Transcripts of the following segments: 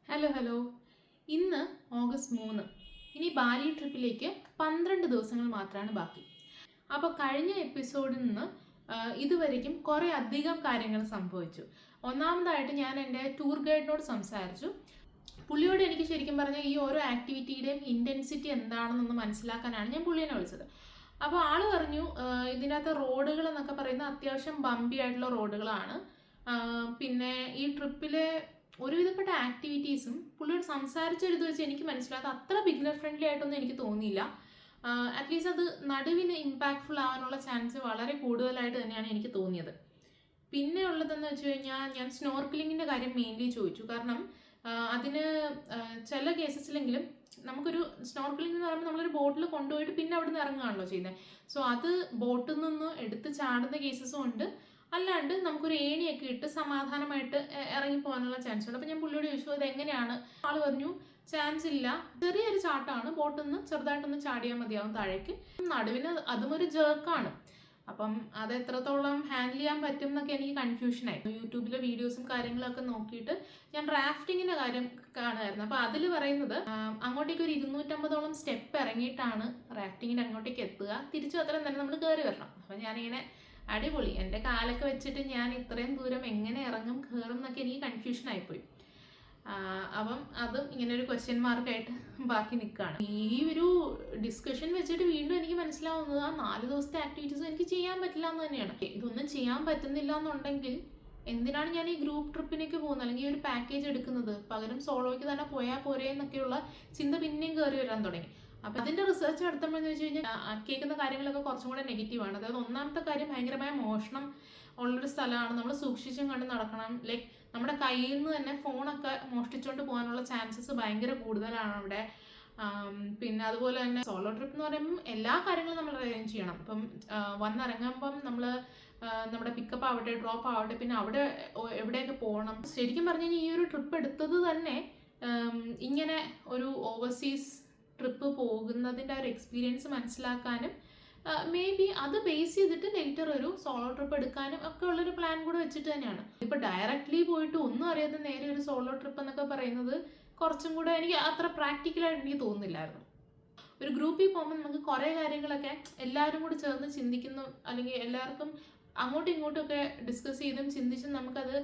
Hello. ഇന്ന് August 3. ഇനി ബാലി ട്രിപ്പിലേക്ക് 12 ദിവസങ്ങൾ മാത്രമാണ് ബാക്കി. അപ്പോൾ കഴിഞ്ഞ എപ്പിസോഡിൽ നിന്ന് ഇതുവരയ്ക്കും കുറേ അധികം കാര്യങ്ങൾ സംഭവിച്ചു. ഒന്നാമതായിട്ട് ഞാൻ എൻ്റെ ടൂർ ഗൈഡിനോട് സംസാരിച്ചു. പുള്ളിയോട് എനിക്ക് ശരിക്കും പറഞ്ഞാൽ ഈ ഓരോ ആക്ടിവിറ്റിയുടെയും ഇൻറ്റൻസിറ്റി എന്താണെന്നൊന്ന് മനസ്സിലാക്കാനാണ് ഞാൻ പുള്ളിയെ വിളിച്ചത്. അപ്പോൾ ആൾ പറഞ്ഞു ഇതിനകത്ത് റോഡുകൾ എന്നൊക്കെ പറയുന്നത് അത്യാവശ്യം ബമ്പി ആയിട്ടുള്ള റോഡുകളാണ്. പിന്നെ ഈ ട്രിപ്പിലെ ഒരുവിധപ്പെട്ട ആക്ടിവിറ്റീസും പുള്ളിയോട് സംസാരിച്ചൊരിത് വെച്ച് എനിക്ക് മനസ്സിലാകാത്ത അത്ര ബിഗിനർ ഫ്രണ്ട്ലി ആയിട്ടൊന്നും എനിക്ക് തോന്നിയില്ല. അറ്റ്ലീസ്റ്റ് അത് നടുവിന് ഇമ്പാക്ട്ഫുൾ ആവാനുള്ള ചാൻസ് വളരെ കൂടുതലായിട്ട് തന്നെയാണ് എനിക്ക് തോന്നിയത്. പിന്നെ ഉള്ളതെന്ന് വെച്ച് കഴിഞ്ഞാൽ ഞാൻ സ്നോർക്കലിങ്ങിൻ്റെ കാര്യം മെയിൻലി ചോദിച്ചു. കാരണം അതിന് ചില കേസസിലെങ്കിലും നമുക്കൊരു സ്നോർക്കലിംഗ് എന്ന് പറയുമ്പോൾ നമ്മളൊരു ബോട്ടിൽ കൊണ്ടുപോയിട്ട് പിന്നെ അവിടെ നിന്ന് ഇറങ്ങുകയാണല്ലോ ചെയ്യുന്നത്. സോ അത് ബോട്ടിൽ നിന്ന് എടുത്ത് ചാടുന്ന കേസസും ഉണ്ട്, അല്ലാണ്ട് നമുക്കൊരു ഏണിയൊക്കെ ഇട്ട് സമാധാനമായിട്ട് ഇറങ്ങി പോകാനുള്ള ചാൻസ് ഉണ്ട്. അപ്പോൾ ഞാൻ പുള്ളിയോട് ചോദിച്ചു അത് എങ്ങനെയാണ്. ആൾ പറഞ്ഞു ചാൻസ് ഇല്ല, ചെറിയൊരു ചാട്ടമാണ്, ബോട്ടിൽ നിന്ന് ചെറുതായിട്ടൊന്ന് ചാടിയാൽ മതിയാവും താഴേക്ക്. നടുവിന് അതും ഒരു ജേർക്കാണ്. അപ്പം അത് എത്രത്തോളം ഹാൻഡിൽ ചെയ്യാൻ പറ്റും എന്നൊക്കെ എനിക്ക് കൺഫ്യൂഷനായി. യൂട്യൂബിലെ വീഡിയോസും കാര്യങ്ങളൊക്കെ നോക്കിയിട്ട് ഞാൻ റാഫ്റ്റിങ്ങിൻ്റെ കാര്യം കാണുമായിരുന്നു. അപ്പോൾ അതിൽ പറയുന്നത് അങ്ങോട്ടേക്ക് ഒരു 250ഓളം സ്റ്റെപ്പ് ഇറങ്ങിയിട്ടാണ് റാഫ്റ്റിങ്ങിന് അങ്ങോട്ടേക്ക് എത്തുക. തിരിച്ചു അത്രയും തന്നെ നമ്മൾ കയറി വരണം. അപ്പം ഞാനിങ്ങനെ അടിപൊളി, എൻ്റെ കാലൊക്കെ വെച്ചിട്ട് ഞാൻ ഇത്രയും ദൂരം എങ്ങനെ ഇറങ്ങും കയറും എന്നൊക്കെ എനിക്ക് കൺഫ്യൂഷനായിപ്പോയി. അപ്പം അതും ഇങ്ങനെ ഒരു ക്വസ്റ്റ്യൻ മാർക്കായിട്ട് ബാക്കി നിൽക്കുകയാണ്. ഈ ഒരു ഡിസ്കഷൻ വെച്ചിട്ട് വീണ്ടും എനിക്ക് മനസ്സിലാവുന്നത് ആ 4 ദിവസത്തെ ആക്ടിവിറ്റീസ് എനിക്ക് ചെയ്യാൻ പറ്റില്ല എന്ന് തന്നെയാണ്. ഇതൊന്നും ചെയ്യാൻ പറ്റുന്നില്ല എന്നുണ്ടെങ്കിൽ എന്തിനാണ് ഞാൻ ഈ ഗ്രൂപ്പ് ട്രിപ്പിലേക്ക് പോകുന്നത്, അല്ലെങ്കിൽ ഈ ഒരു പാക്കേജ് എടുക്കുന്നത്? പകരം സോളോയ്ക്ക് തന്നെ പോയാൽ പോരേ എന്നൊക്കെയുള്ള ചിന്ത പിന്നെയും കയറി വരാൻ തുടങ്ങി. അപ്പം അതിൻ്റെ റിസർച്ച് നടത്തുമ്പോഴെന്ന് വെച്ച് കഴിഞ്ഞാൽ കേൾക്കുന്ന കാര്യങ്ങളൊക്കെ കുറച്ചും കൂടെ നെഗറ്റീവാണ്. അതായത് ഒന്നാമത്തെ കാര്യം ഭയങ്കരമായ മോഷണം ഉള്ളൊരു സ്ഥലമാണ്, നമ്മൾ സൂക്ഷിച്ചും കണ്ട് നടക്കണം. ലൈക്ക് നമ്മുടെ കയ്യിൽ നിന്ന് തന്നെ ഫോണൊക്കെ മോഷ്ടിച്ചുകൊണ്ട് പോകാനുള്ള ചാൻസസ് ഭയങ്കര കൂടുതലാണ് അവിടെ. പിന്നെ അതുപോലെ തന്നെ സോളോ ട്രിപ്പ് എന്ന് പറയുമ്പം എല്ലാ കാര്യങ്ങളും നമ്മൾ അറേഞ്ച് ചെയ്യണം. ഇപ്പം വന്നിറങ്ങുമ്പം നമ്മൾ നമ്മുടെ പിക്കപ്പ് ആവട്ടെ, ഡ്രോപ്പ് ആവട്ടെ, പിന്നെ അവിടെ എവിടെയൊക്കെ പോകണം. ശരിക്കും പറഞ്ഞു കഴിഞ്ഞാൽ ഈ ഒരു ട്രിപ്പ് എടുത്തത് തന്നെ ഇങ്ങനെ ഒരു ഓവർസീസ് ട്രിപ്പ് പോകുന്നതിൻ്റെ ഒരു എക്സ്പീരിയൻസ് മനസ്സിലാക്കാനും മേ ബി അത് ബേസ് ചെയ്തിട്ട് ലേറ്റർ ഒരു സോളോ ട്രിപ്പ് എടുക്കാനും ഒക്കെ ഉള്ളൊരു പ്ലാൻ കൂടെ വെച്ചിട്ട് തന്നെയാണ്. ഇപ്പോൾ ഡയറക്റ്റ്ലി പോയിട്ട് ഒന്നും അറിയാതെ നേരെ ഒരു സോളോ ട്രിപ്പ് എന്നൊക്കെ പറയുന്നത് കുറച്ചും കൂടെ എനിക്ക് അത്ര പ്രാക്ടിക്കലായിട്ട് എനിക്ക് തോന്നുന്നില്ലായിരുന്നു. ഒരു ഗ്രൂപ്പിൽ പോകുമ്പോൾ നമുക്ക് കുറേ കാര്യങ്ങളൊക്കെ എല്ലാവരും കൂടി ചേർന്ന് ചിന്തിക്കുന്നു, അല്ലെങ്കിൽ എല്ലാവർക്കും അങ്ങോട്ടും ഇങ്ങോട്ടും ഒക്കെ ഡിസ്കസ് ചെയ്തും ചിന്തിച്ചും നമുക്കത്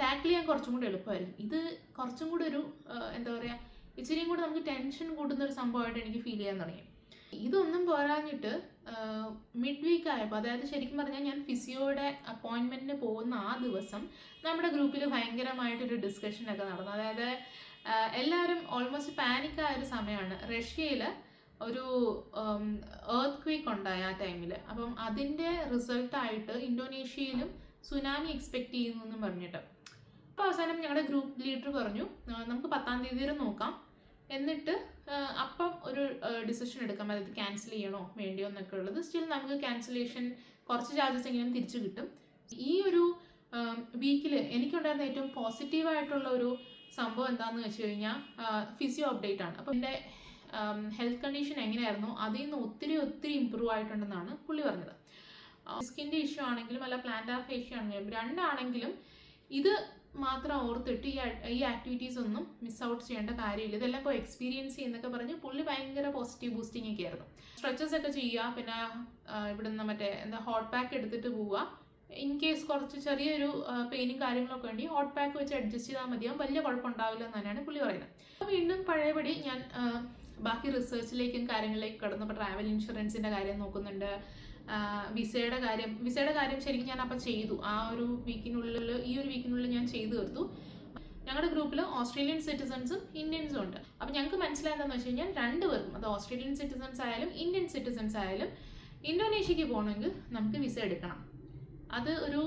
ടാക്കിൾ ചെയ്യാൻ കുറച്ചും കൂടി എളുപ്പമായിരിക്കും. ഇത് കുറച്ചും കൂടി ഒരു എന്താ പറയുക, ഇച്ചിരിയും കൂടി നമുക്ക് ടെൻഷൻ കൂടുന്ന ഒരു സംഭവമായിട്ട് എനിക്ക് ഫീൽ ചെയ്യാൻ തുടങ്ങി. ഇതൊന്നും പോരാഞ്ഞിട്ട് മിഡ് വീക്ക് ആയപ്പോൾ, അതായത് ശരിക്കും പറഞ്ഞാൽ ഞാൻ ഫിസിയോയുടെ അപ്പോയിൻമെൻറ്റിന് പോകുന്ന ആ ദിവസം നമ്മുടെ ഗ്രൂപ്പിൽ ഭയങ്കരമായിട്ടൊരു ഡിസ്കഷനൊക്കെ നടന്നു. അതായത് എല്ലാവരും ഓൾമോസ്റ്റ് പാനിക്കായ ഒരു സമയമാണ്. റഷ്യയിൽ ഒരു എർത്ത് ക്വേക്ക് ഉണ്ടായ ആ ടൈമിൽ. അപ്പം അതിൻ്റെ റിസൾട്ടായിട്ട് ഇന്തോനേഷ്യയിലും സുനാമി എക്സ്പെക്റ്റ് ചെയ്യുന്നു എന്നും പറഞ്ഞിട്ട്. അപ്പോൾ അവസാനം ഞങ്ങളുടെ ഗ്രൂപ്പ് ലീഡർ പറഞ്ഞു നമുക്ക് 10-ാം തീയതി വരെ നോക്കാം, എന്നിട്ട് അപ്പം ഒരു ഡിസിഷൻ എടുക്കാം, അതായത് ക്യാൻസൽ ചെയ്യണോ വേണ്ടിയോ എന്നൊക്കെ ഉള്ളത്. സ്റ്റിൽ നമുക്ക് ക്യാൻസലേഷൻ കുറച്ച് ചാർജസ് എങ്കിലും തിരിച്ചു കിട്ടും. ഈ ഒരു വീക്കിൽ എനിക്കുണ്ടായിരുന്ന ഏറ്റവും പോസിറ്റീവായിട്ടുള്ള ഒരു സംഭവം എന്താണെന്ന് വെച്ച് കഴിഞ്ഞാൽ ഫിസിയോ അപ്ഡേറ്റ് ആണ്. അപ്പോൾ എൻ്റെ ഹെൽത്ത് കണ്ടീഷൻ എങ്ങനെയായിരുന്നു അതിൽ നിന്ന് ഒത്തിരി ഇമ്പ്രൂവ് ആയിട്ടുണ്ടെന്നാണ് പുള്ളി പറഞ്ഞത്. സ്കിൻ്റെ ഇഷ്യൂ ആണെങ്കിലും അല്ല പ്ലാന്റാർ ഫേഷ്യ ആണെങ്കിലും രണ്ടാണെങ്കിലും ഇത് മാത്രം ഓർത്തിട്ട് ഈ ആക്ടിവിറ്റീസ് ഒന്നും മിസ് ഔട്ട് ചെയ്യേണ്ട കാര്യമില്ല, ഇതെല്ലാം ഇപ്പോൾ എക്സ്പീരിയൻസ് ചെയ്യുന്നൊക്കെ പറഞ്ഞ് പുള്ളി ഭയങ്കര പോസിറ്റീവ് ബൂസ്റ്റിംഗ് ഒക്കെ ആയിരുന്നു. സ്ട്രെച്ചസ് ഒക്കെ ചെയ്യുക, പിന്നെ ഇവിടുന്ന് മറ്റേ ഹോട്ട് പാക്ക് എടുത്തിട്ട് പോവുക. ഇൻ കേസ് കുറച്ച് ചെറിയൊരു പെയിനും കാര്യങ്ങളൊക്കെ വേണ്ടി ഹോട്ട് പാക്ക് വെച്ച് അഡ്ജസ്റ്റ് ചെയ്താൽ മതിയാവും, വലിയ കുഴപ്പമുണ്ടാവില്ല എന്ന് തന്നെയാണ് പുള്ളി പറയുന്നത്. അപ്പോൾ വീണ്ടും പഴയപടി ഞാൻ ബാക്കി റിസർച്ചിലേക്കും കാര്യങ്ങളിലേക്കും കടന്നപ്പോൾ ട്രാവൽ ഇൻഷുറൻസിൻ്റെ കാര്യം നോക്കുന്നുണ്ട്. വിസയുടെ കാര്യം ശരിക്കും ഞാൻ അപ്പം ചെയ്തു. ഈ ഒരു വീക്കിനുള്ളിൽ ഞാൻ ചെയ്തു തീർത്തു. ഞങ്ങളുടെ ഗ്രൂപ്പിൽ ഓസ്ട്രേലിയൻ സിറ്റിസൺസും ഇന്ത്യൻസും ഉണ്ട്. അപ്പം ഞങ്ങൾക്ക് മനസ്സിലായതെന്ന് വെച്ച് കഴിഞ്ഞാൽ രണ്ടുപേർക്കും, അത് ഓസ്ട്രേലിയൻ സിറ്റിസൺസ് ആയാലും ഇന്ത്യൻ സിറ്റിസൺസ് ആയാലും ഇന്തോനേഷ്യക്ക് പോകണമെങ്കിൽ നമുക്ക് വിസ എടുക്കണം. അത് ഒരു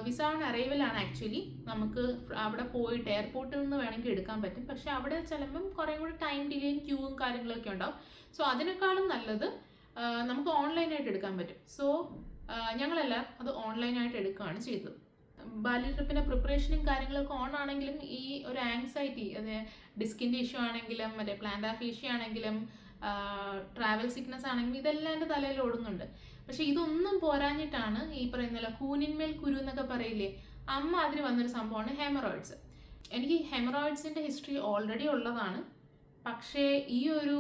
വിസ ഓൺ അറൈവലാണ്. ആക്ച്വലി നമുക്ക് അവിടെ പോയിട്ട് എയർപോർട്ടിൽ നിന്ന് വേണമെങ്കിൽ എടുക്കാൻ പറ്റും, പക്ഷെ അവിടെ ചെല്ലുമ്പം കുറേ കൂടി ടൈം ഡിലേയും ക്യൂവും കാര്യങ്ങളൊക്കെ ഉണ്ടാവും. സോ അതിനേക്കാളും നല്ലത് നമുക്ക് ഓൺലൈനായിട്ട് എടുക്കാൻ പറ്റും. സോ ഞങ്ങളെല്ലാം അത് ഓൺലൈനായിട്ട് എടുക്കുകയാണ് ചെയ്തത്. ബാലി ട്രിപ്പിൻ്റെ പ്രിപ്പറേഷനും കാര്യങ്ങളൊക്കെ ഓൺ ആണെങ്കിലും ഈ ഒരു ആങ്സൈറ്റി, അത് ഡിസ്കിൻ്റെ ഇഷ്യൂ ആണെങ്കിലും മറ്റേ പ്ലാന്റാർ ഫേഷ്യ ആണെങ്കിലും ട്രാവൽ സിക്നസ് ആണെങ്കിലും ഇതെല്ലാം എൻ്റെ തലയിൽ ഓടുന്നുണ്ട്. പക്ഷെ ഇതൊന്നും പോരാഞ്ഞിട്ടാണ് ഈ പറയുന്നില്ല കൂനിന്മേൽ കുരു എന്നൊക്കെ പറയില്ലേ, അതിന് വന്നൊരു സംഭവമാണ് ഹെമറോയിഡ്സ്. എനിക്ക് ഹെമറോയിഡ്സിൻ്റെ ഹിസ്റ്ററി ഓൾറെഡി ഉള്ളതാണ്. പക്ഷേ ഈ ഒരു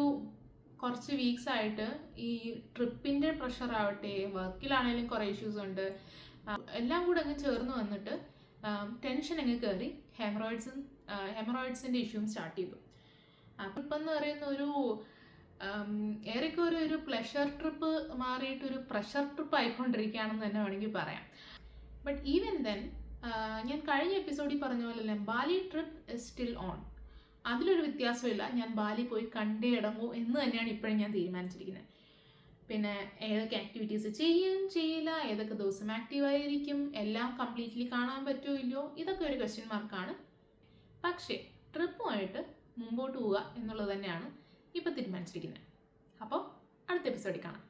കുറച്ച് വീക്സ് ആയിട്ട് ഈ ട്രിപ്പിൻ്റെ പ്രഷർ ആവട്ടെ, വർക്കിലാണെങ്കിലും കുറേ ഇഷ്യൂസ് ഉണ്ട്, എല്ലാം കൂടെ അങ്ങ് ചേർന്ന് വന്നിട്ട് ടെൻഷൻ അങ്ങ് കയറി ഹെമറോയിഡ്സിൻ്റെ ഇഷ്യൂവും സ്റ്റാർട്ട് ചെയ്തു. അപ്പം ഇപ്പം എന്ന് പറയുന്ന ഏറെക്കുറെ ഒരു പ്ലഷർ ട്രിപ്പ് മാറിയിട്ട് ഒരു പ്രഷർ ട്രിപ്പ് ആയിക്കൊണ്ടിരിക്കുകയാണെന്ന് തന്നെ വേണമെങ്കിൽ പറയാം. ബട്ട് ഈവൻ ദെൻ ഞാൻ കഴിഞ്ഞ എപ്പിസോഡിൽ പറഞ്ഞ പോലെ തന്നെ Bali trip is still on. അതിലൊരു വ്യത്യാസമില്ല. ഞാൻ ബാലി പോയി കണ്ടേ ഇടങ്ങൂ എന്ന് തന്നെയാണ് ഇപ്പോഴും ഞാൻ തീരുമാനിച്ചിരിക്കുന്നത്. പിന്നെ ഏതൊക്കെ ആക്ടിവിറ്റീസ് ചെയ്യില്ല, ഏതൊക്കെ ദിവസം ആക്റ്റീവായിരിക്കും, എല്ലാം കംപ്ലീറ്റ്ലി കാണാൻ പറ്റുമോ ഇല്ലയോ, ഇതൊക്കെ ഒരു ക്വസ്റ്റ്യൻ മാർക്കാണ്. പക്ഷേ ട്രിപ്പുമായിട്ട് മുമ്പോട്ട് പോവുക എന്നുള്ളത് തന്നെയാണ് ഇപ്പോൾ തീരുമാനിച്ചിരിക്കുന്നത്. അപ്പോൾ അടുത്ത എപ്പിസോഡിൽ കാണാം.